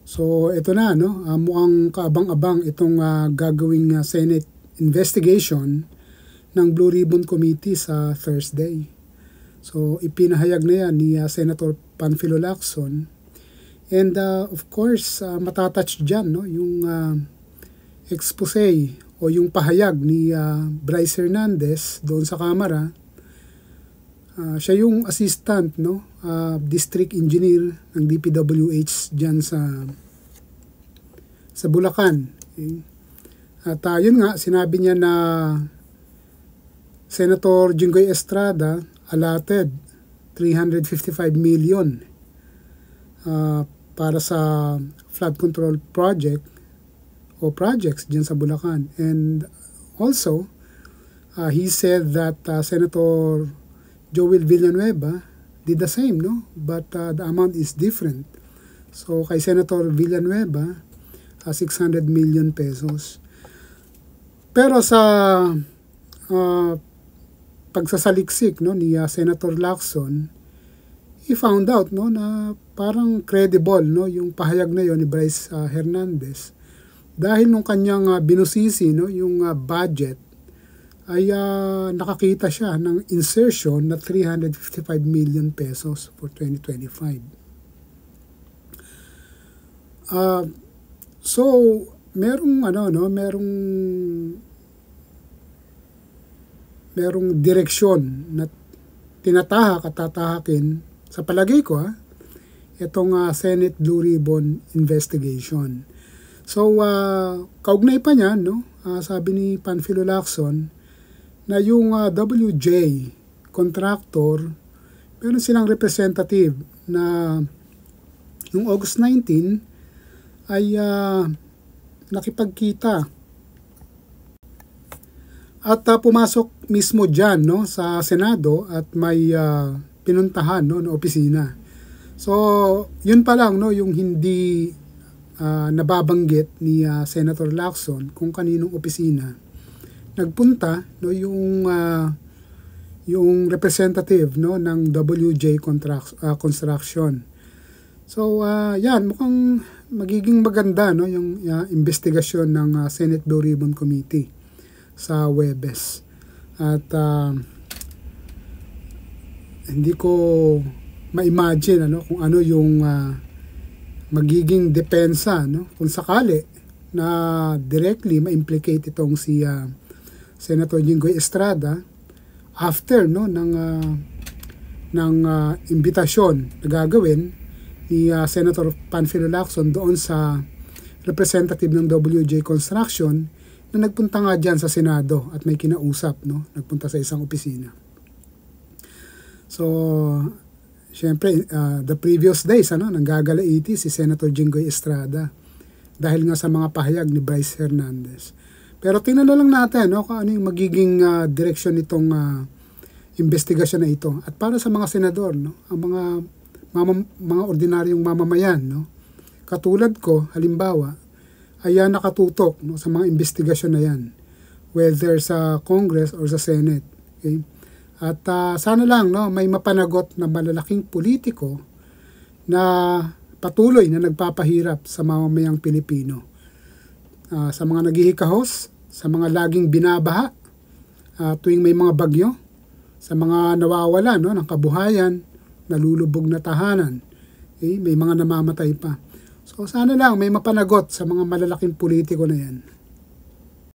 So ito na, no, mukhang kaabang-abang itong gagawing Senate investigation ng Blue Ribbon Committee sa Thursday. So ipinahayag na yan ni Senator Panfilo Lacson. And of course, matatouch dyan, no, yung expose o yung pahayag ni Bryce Hernandez doon sa Kamara. Siya yung assistant, no, district engineer ng DPWH dyan sa Bulacan. Okay? At yun nga, sinabi niya na Senator Jinggoy Estrada allotted 355 million para sa flood control project o projects dyan sa Bulacan. And also, he said that Senator Joel Villanueva did the same, no? But the amount is different. So kay Senator Villanueva, 600 million pesos. Pero sa pagsasaliksik, no, ni Senator Lacson, he found out, no, na parang credible, no, yung pahayag na yon ni Bryce Hernandez. Dahil nung kanyang binusisi, no, yung budget, ay nakakita siya ng insertion na 355 million pesos for 2025. So merong direksyon na tinatahak at tatahakin sa palagay ko itong Senate Blue Ribbon investigation. So kaugnay pa niyan, no, sabi ni Panfilo Lacson na yung WJ contractor, meron silang representative na yung August 19 ay nakipagkita at pumasok mismo dyan, no, sa Senado at may pinuntahan, no, na opisina. So yun pa lang, no, yung hindi nababanggit ni Senator Lacson kung kaninong opisina nagpunta, no, yung representative, no, ng WJ Construction. So yan, mukhang magiging maganda, no, yung investigasyon ng Senate Blue Ribbon Committee sa Huwebes. At hindi ko ma-imagine, ano, kung ano yung magiging depensa, no, kung sakali na directly ma-implicate itong si Senator Jinggoy Estrada after, no, ng imbitasyon na gagawin ni Senator Panfilo Lacson doon sa representative ng WJ Construction na nagpunta nga dyan sa Senado at may kinausap, no, nagpunta sa isang opisina. So syempre, the previous days, ano, nanggagalaiti si Senator Jinggoy Estrada dahil nga sa mga pahayag ni Bryce Hernandez. Pero tingnan na lang natin, no, kung ano yung magiging direksyon nitong investigasyon na ito. At para sa mga senador, no, ang mga ordinaryong mamamayan, no, katulad ko, halimbawa, ay nakatutok, no, sa mga investigasyon na yan, whether sa Congress or sa Senate. Okay? At sana lang, no, may mapanagot na malalaking politiko na patuloy na nagpapahirap sa mamamayang Pilipino. Sa mga naghihikahos, sa mga laging binabaha, tuwing may mga bagyo, sa mga nawawala, no, ng kabuhayan, nalulubog na tahanan, okay? May mga namamatay pa. So sana lang may mapanagot sa mga malalaking politiko na yan.